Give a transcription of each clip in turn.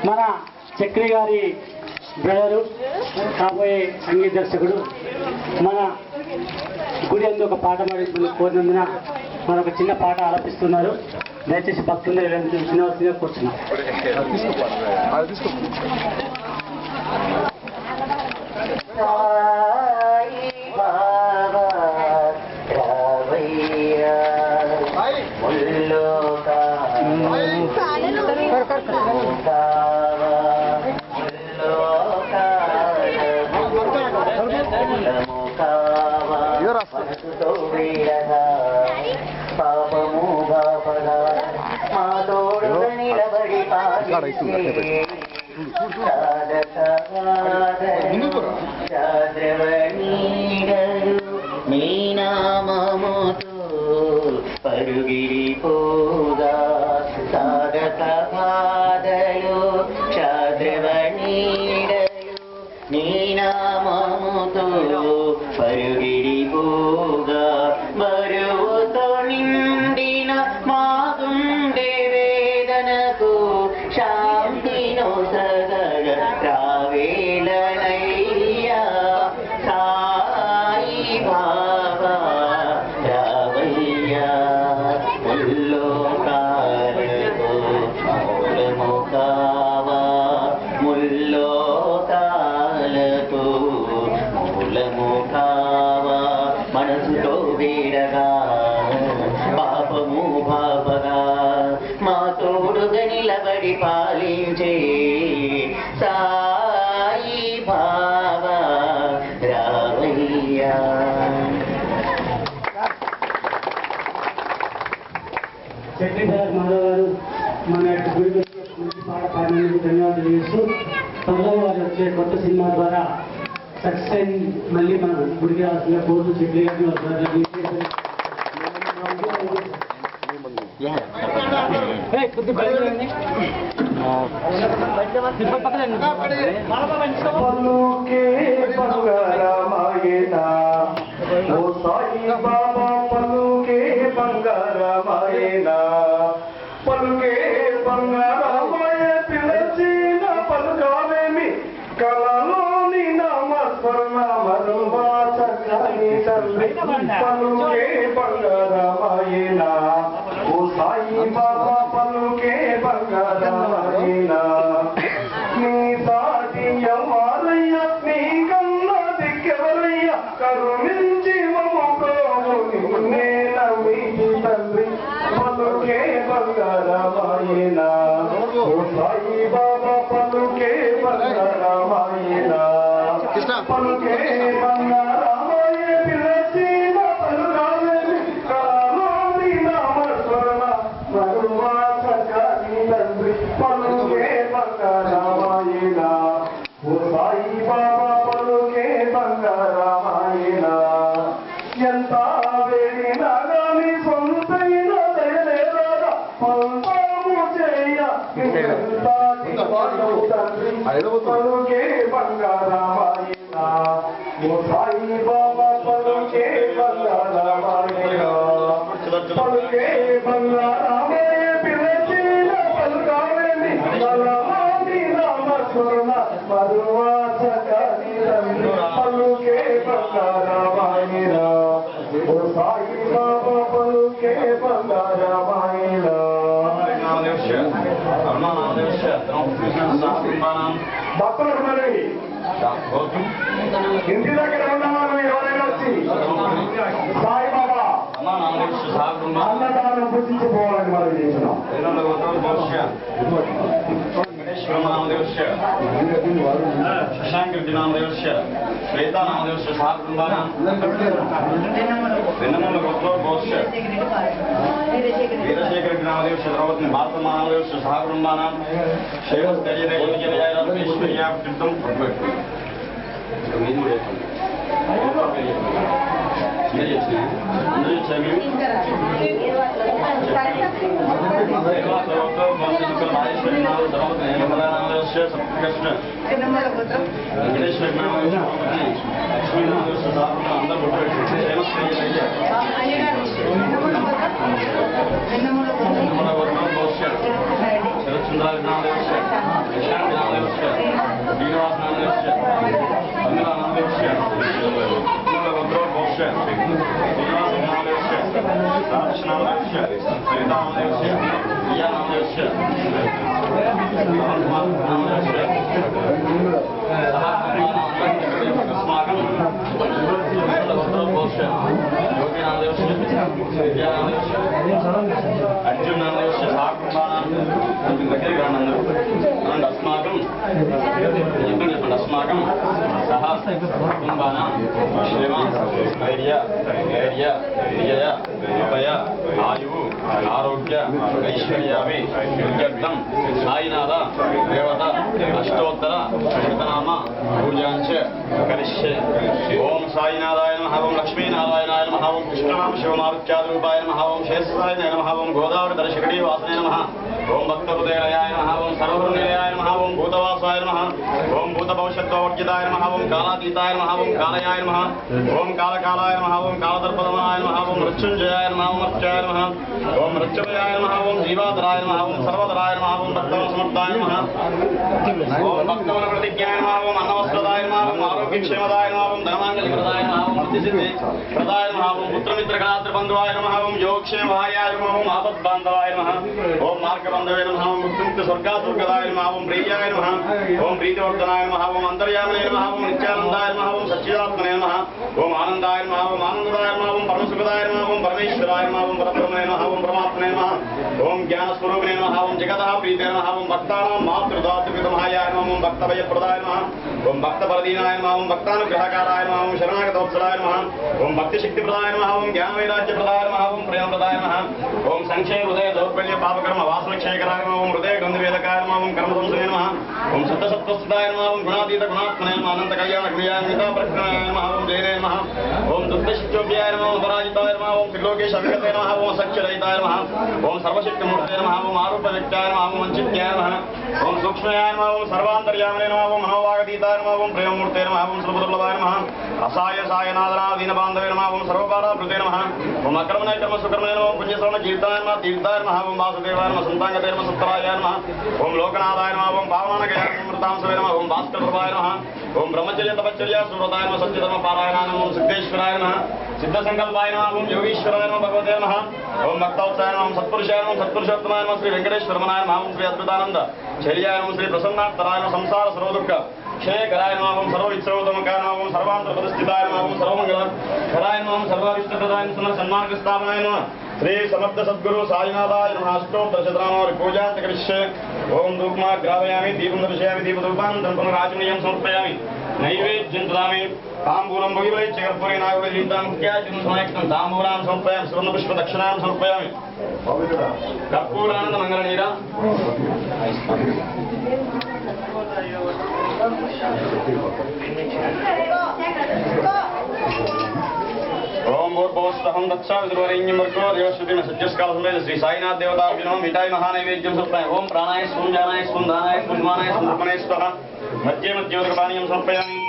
మన చక్రి గారి బ్రదరు కాబోయే సంగీత దర్శకుడు మన గుడి అందు ఒక పాట కోరినందున మనొక చిన్న పాట ఆలపిస్తున్నారు. దయచేసి భక్తులు చిన్నవలసిందిగా కూర్చున్నాం. మీనామముతో పరుగిరిపోగా సాధక బాధలు క్షాద్రవణీడలు మీనామముతో పరుగిరిపోగా బరువుతో నిండిన మాగుండె వేదనకు శాంతిను సగగ రావేళనయ్యా సాయి బాబా రావయ్యా ముల్లోకాలకు మూలము కావా ముల్లోకాలకు మూలము కావా మనసుతో వేడగా పాపము బాబగా మా తోడుగా నిలబడి పాలించే సాయి బాబా రావయ్యా. చక్రీధర్ మాధవ్ గారు మన గుడికి మంచి పాట పాడినందుకు ధన్యవాదాలు చేస్తూ త్వరలో వారు వచ్చే కొత్త సినిమా ద్వారా సక్సెస్ అయింది. మళ్ళీ మన గుడికి రావాల్సిన కోర్టు చక్రీ గారిని పలుకే బంగారమాయేనా ఓ సాయి బాబా పలుకే బంగారమాయేనా పలుకే బంగారమాయ పిలచిన పలుకావేమి కళలోని నామస్మరణ మరువా చక్కని తల్లి పలుకే బంగారమాయేనా ఓ సాయి బాబా పలుకే బంగారమాయేనా నీ సాటి ఎవరయ్య నీ కన్నా దిక్కెవరయ్య కరుణించి మమ్మకోవు నిన్నే నమ్మి తండ్రి పలుకే బంగారమాయేనా ఓ సాయి బాబా పలుకే బంగారమాయేనా పలుకే బంగారమాయ పిలచిన పలుకావేమి కళలోని నామస్మరణ మరువా చక్కని తండ్రి పలుకే బంగారమాయేనా ఓ సాయి బాబా పలుకే బంగారమాయేనా ఎంత వేడినా గాని సొంతైన దయలేదా పంతాము చేయ పలుకే బంగారమాయేనా ఓ సాయి బాబా పలుకే బంగారమాయేనా పలుకే బంగారమాయ పిలచిన పలుకావేమి కళలోని నామస్మరణ మరువా చక్కని తండ్రి పలుకే బంగారమాయేనా ఓ సాయి బాబా పలుకే బంగారమాయేనా భక్తులకు మరి ఇంటి దగ్గర ఉన్న వాళ్ళు ఎవరైనా వచ్చి సాయిబాబా అన్నదానం పూజించిపోవాలని మనం చేస్తున్నాం. శశాంకృతినామదేవస్య శ్వేతానామదేవస్య సహకుటుంబానాం వెన్నమూల గోత్రోద్భవస్య వీరశేఖరనామదేవస్య ద్రౌపది భారతమానదేవస్య సహకుటుంబానాం శైవస్థైర్యైశ్వర్యాప్తిర్థం అందరూ कृष्णराजनामदेवस्य शान्तिनामदेवस्य श्रीनिवासनामदेवस्य अन्नदानामदेवस्य मूलभद्रोद्भवस्य श्रीनिवासनामदेवस्य राजनामदेवस्य सरितानामदेवस्य प्रियानामदेवस्य नामदेवस्य अस्माकं मूलभद्रोद्भवस्य योगिनामदेवस्य विद्यानामदेवस्य अर्जुनामदेवस्य अस्माकं सह कुटुम्बानां श्रीमान् धैर्य विजय अभय आयुः आरोग्य ऐश्वर्याभि युक्तं साईनाथ देवता अष्टोत्तर शतनाम पूजाञ्च करिष्ये ओम साईनाथाय नमः ओम लक्ष्मीनारायणाय नमः ओम कृष्णनाम शिवमारुत्यादिरूपाय नमः ओम शेषसाय नमः ओम गोदावरी दर्शकड़ी वासने नमः ओम भक्तहृदयाय नमः ओम सर्वनिलयाय नमः ओम भूतवासाय नमः ओम भूतभविष्यत्वर्जिताय नमः ओम कालातीताय नमः ओम कालयाय नमः ओम कालकालाय नमः ओम कालदर्पदमाय नमः ओम मृत्युंजयाय नमः ओम मर्त्याय नमः ओम मृत्युभयाय नमः ओम जीवाधराय नमः ओम सर्वधराय नमः ओम भक्तवसमर्थाय नमः ओम भक्तवनप्रतिज्ञाय नमः ओम अन्नवस्त्रदाय नमः ओम आरोग्यक्षेमदाय नमः ओम धर्माङ्गलिप्रदाय नमः ओम बुद्धिसिद्धिप्रदाय नमः ओम पुत्रमित्रकलात्रबन्धुवाय नमः ओम योगक्षेमाय नमः ओम आपद्बान्धवाय नमः ओम मार्गबन्धवे नमः ओम मुक्तिमुक्तस्वर्गास्वर्गदाय नमः ओम प्रियाय नमः ओम प्रीतिवर्धनाय नमः ओम अन्तर्यामिने नमः ओम नित्यानन्दाय नमः ओम सच्चिदात्मने नमः ओम आनन्दाय नमः ओम आनन्ददाय नमः ओम परमसुखदाय नमः ओम परमेश्वराय नमः ओम परब्रह्मणे नमः ओम परमात्मने नमः ओम ज्ञानस्वरूपिणे नमः ओम जगतः प्रीते नमः ओम भक्तानां मातृदातृपितमहाय नमः ओम भक्तभयप्रदाय नमः ओम भक्तपरदीनाय नमः ओम भक्तानुग्रहकाराय नमः ओम शरणागतवत्सलाय नमः ओम भक्तिशक्तिप्रदाय नमः ओम ज्ञानवैराग्यप्रदाय नमः ओम प्रेमप्रदाय नमः ओम संक्षय हृदय दौर्बल्य पापकर्म वासनक्षयकराय नमः ओम हृदय गन्धवेदकाय नमः ओम कर्मसंसने नमः ओम शुद्धसत्त्वस्थिताय नमः ओम गुणातीत गुणात्मने नमः अनन्तकल्याण क्रियान्विता प्रकृतये नमः ओम जयने नमः ओम दुष्टशिष्टोभ्याय नमः ओम पराजिताय नमः ओम त्रिलोकेश अभिगते नमः ओम सच्चरहिताय नमः ओम सर्वशक्तिमूर्तये नमः ओम आरूपव्यक्ताय नमः ओम वञ्चित्याय नमः ओम सूक्ष्मयाय नमः ओम सर्वान्तर्यामिने नमः ओम मनोवागतीताय नमः ओम प्रेममूर्ते नमः ओम सर्वदुर्लभाय नमः असाय सायनादनादीनबान्धवे नमः ओम सर्वपाराभृते नमः ओम अकर्मणे कर्म सुकर्मणे नमः ओम पुण्यश्रवण कीर्तनाय नमः तीर्थाय नमः ओम वासुदेवाय नमः सन्तांगते नमः सत्तराय नमः ओम लोकनाथाय नमः ओम पावनानकयाय अमृतांशवे नमः ओम भास्करप्रभाय नमः ओम ब्रह्मचर्य तपश्चर्या सुव्रताय नमः सत्यधर्म पारायणाय नमः ओम सिद्धेश्वराय नमः सिद्धसंकल्पाय नमः ओम योगीश्वराय नमः भगवते नमः ओम भक्तवत्साय नमः ओम सत्पुरुषाय नमः सत्पुरुषोत्तमाय नमः श्री वेंकटेश्वरमनाय नमः ओम श्री अद्भुतानंद शैल्याय नमः श्री प्रसन्नात्तराय नमः संसार सर्वदुःख क्षयकराय नमः ओम सर्ववित्सवोत्तमकाय नमः ओम सर्वान्तरप्रतिष्ठिताय नमः ओम सर्वमंगलकराय नमः ओम सर्वारिष्टप्रदाय नमः सन्मार्गस्थापनाय नमः श्री समर्थ सद्गुरु साईनाथाय नमः अष्टोत्तरशतनामावली पूजां करिष्ये ओम धूपमा ग्राहयामि दीपं दर्शयामि दीपधूपानन्तरं पुनराचमनीयं समर्पयामि नैवेद्यं ददामि ताम्बूलं भगिवलैश्च कर्पूरे नागवल्लीतां मुख्यार्जुनं समायुक्तं ताम्बूलां समर्पयामि सुवर्णपुष्पदक्षिणां समर्पयामि कर्पूरानन्दमङ्गलनीरा ओम भूर्भुवस्वहं तत्सवितुर्वरेण्यं भर्गो देवश्रुतिं सज्जस्कालसमेत श्री साईनाथ देवताभ्यो नमः मिठाई महानैवेद्यं समर्पयामि ओम प्राणाय स्वं जानाय स्वं दानाय स्वं मानाय स्वं समर्पणे स्वः मध्ये मध्ये उदकपानीयं समर्पयामि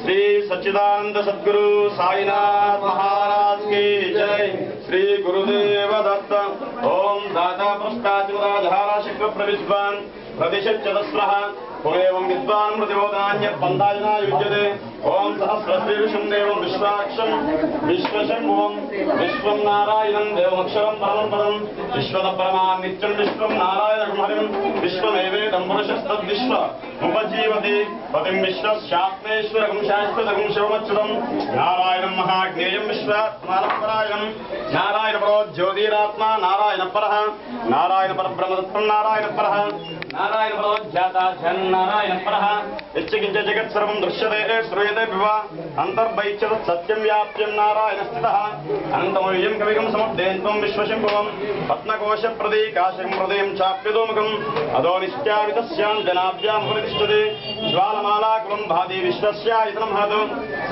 श्री सच्चिदानंद सद्गुरु साईनाथ महाराज की जय श्री गुरुदेव दत्त ओम दाता पृष्ठाचिमदाधारा शिक्र प्रविद्वान् प्रतिशतचतस्रः पुमेवं विद्वान् प्रतिबोधान्य पंथाजना युज्यते ओम सहस्रश्रीविष्णुं देवं विश्वाक्षं विश्वशम्भुवं विश्वं नारायणं देवमक्षरं परमं पदं विश्वतपरमान् नित्यं विश्वं नारायणं हरिं विश्वमेवेदं पुरुषस्तद्विश्व उपजीवति पतिं विश्वस्यात्मेश्वरं शाश्वतं शिवमच्युतं नारायणं महाज्ञेयं विश्वात्मानपरायणं नारायणपरो ज्योतिरात्मा नारायणपरः नारायणपरब्रह्मदत्तं नारायणपरः नारायणपरो ध्याता नारायणपरः यच्चकिञ्च जगत्सर्वं दृश्यते श्रूयते विवा अन्तर्बहिश्च सत्यं व्याप्यं नारायणस्थितः अनन्तमव्ययं कविगं समुद्देन्त्वं विश्वशम्भुवं पद्मकोशप्रदीकाशं हृदयं चाप्यदोमुखम् अधो निश्चावितस्यां जनाभ्यां प्रतिष्ठते ज्वालमालाकुलं भाति विश्वस्यायतनं महत्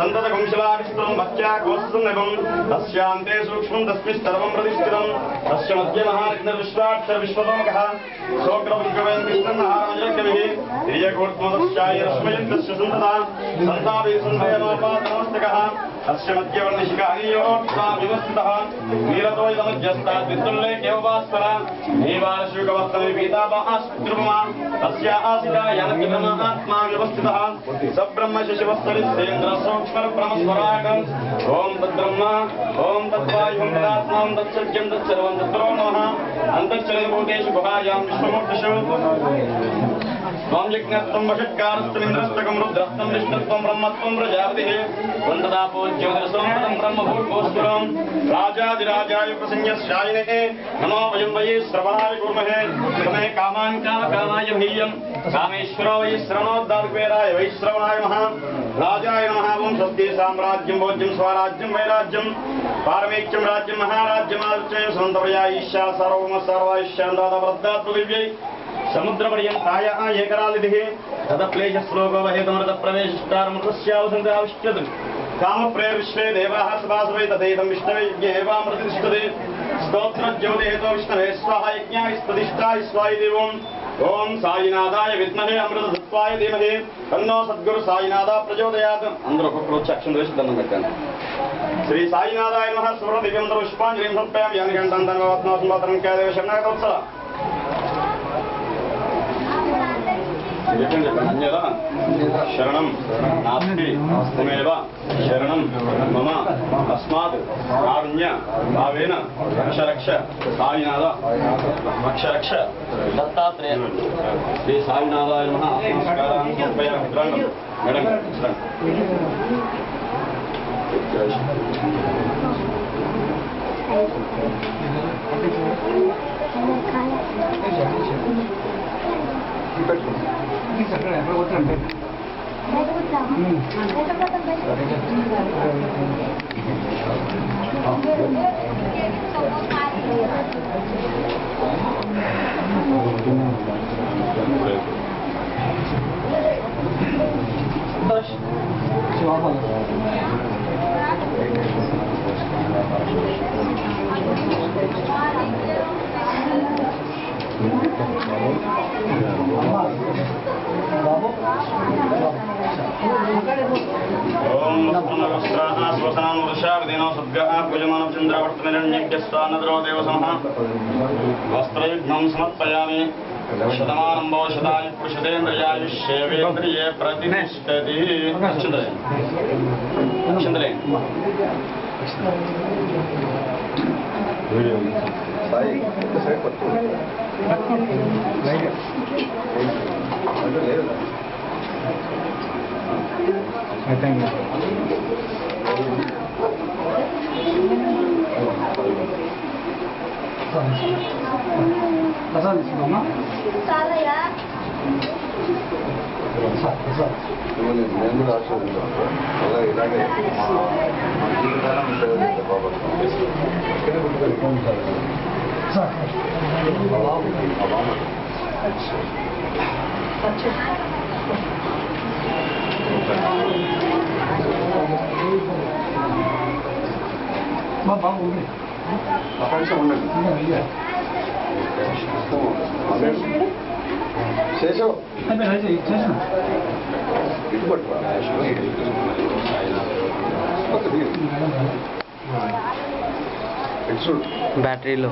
सन्ततकुंशलाविस्तरं भक्त्या गोस्तुन्नभं तस्यान्ते सूक्ष्मं तस्मिन् सर्वं प्रतिष्ठितं तस्य तस्य मध्ये महारत्नविश्वाक्षर विश्वतोमुखः शोक्रपुष्पवेन्द्रहारमजकविः हिर्यकोट्मोदस्यायरश्मयन्तस्य सुन्दता सन्ताभिसुन्दयमापादनमस्तकः तस्य मध्यवर्णिशिखानीयोत्साविवस्थितः नीलतो इदमध्यस्तात् विद्युल्ले केवभास्कर नीवालशुकवस्तमे पीताभास्त्रुपमा तस्य आसिका यानकिब्रह्म आत्मा व्यवस्थितः सब्रह्म शशिवस्तरिस्तेन्द्रसूक्ष्मब्रह्मस्वरागम् ॐ तद्ब्रह्म ॐ तद्वायुं तदात्मां तत्सत्यं तत्सर्वं तत्रो नमः अन्तश्चलभूतेषु गुहायां विश्वमूर्तिषु त्वं यज्ञस्त्वं वषट्कारस्त्वमिन्द्रस्तकं रुद्रस्त्वं विष्णुत्वं ब्रह्मत्वं प्रजापतिः वन्ददापो ज्योतिरसोमृतं ब्रह्मभूर्भुवस्सुरं राजाधिराजाय प्रसंज्ञस्यायिने नमो वयं वै श्रवणाय कुर्महे तमे कामान् कामकामाय भीयं कामेश्वरो वै श्रवणोद्धारकुबेराय वै श्रवणाय नमः राजाय नमः ओं स्वस्ति साम्राज्यं भोज्यं स्वराज्यं वैराज्यं पारमेक्यं राज्यं महाराज्यमाच्चय सन्तप्रया ईशा सर्वम सर्वायुष्यान्दादवृद्धात्मविव्यै समुद्रपर्यन्ताय एकरालिधिः तदक्लेशश्लोको वहेतमृतप्रवेशिष्टारमृतस्यावसन्ताविष्यत् कामप्रेर्विश्वे देवाः सभासवै तथैतं विष्णवे यज्ञेवामृततिष्ठते स्तोत्रज्योतिहेतो विष्णवे स्वाहा यज्ञाय प्रतिष्ठाय स्वाय देवम् ओं साईनाथाय विद्महे अमृतसत्त्वाय धीमहि तन्नो सद्गुरु साईनाथ प्रचोदयात् अंदर ఒక్కొక్కరు అక్షరం వేసి దండం పెట్టండి శ్రీ సాయినాథాయ నమః సువర్ణ దివ్యంతర పుష్పాంజలిం సమర్పయామి యానికంఠం ధన్యవాత్మోత్సవం కేదేవ శరణాగతోత్సవ अन्यदा शरणं नास्ति त्वमेव शरणं मम तस्मात् कारुण्य भावेन रक्ष साईनाथ रक्ष दत्तात्रेय श्री साईनाथाय नमः नमस्कारान् समर्पयामि मैडम वस्त्रयुग्मं समर्पयामि शतमानं भवशताय पुरुषतेन्द्रियायुष्येवेन्द्रिये प्रतिष्ठति चंद्रे నేను ఆశీర్వదించాను అలా ఇలాగే జీవితాలను ఉంటుంది బాబా బాగుంది అక్కడ ఉండండి శేషం బ్యాటరీలో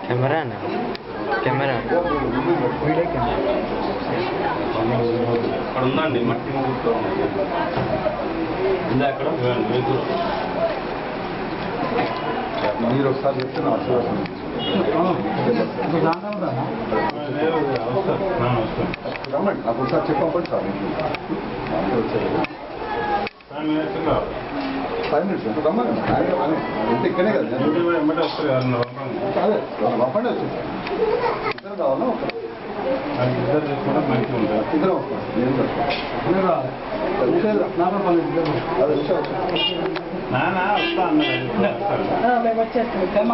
కెమెరా కెమెరా అక్కడ ఉందండి మట్టి ముగ్గుతో ఉంది అక్కడ మీరు ఒకసారి చెప్తే నా ఆశీర్వాదం రమ్మండి నాకు ఒకసారి చెప్పండి సార్ ఫైవ్ మినిట్స్ రమ్మని ఇంత ఇక్కడే కదా అదే పంపండి వచ్చి ఇద్దరు కావాలా ఇద్దరు తీసుకుంటే మంచిగా ఉంటుంది ఇద్దరు వస్తాను నేను నాన్న వస్తా అన్నారు మేము వచ్చేస్తాం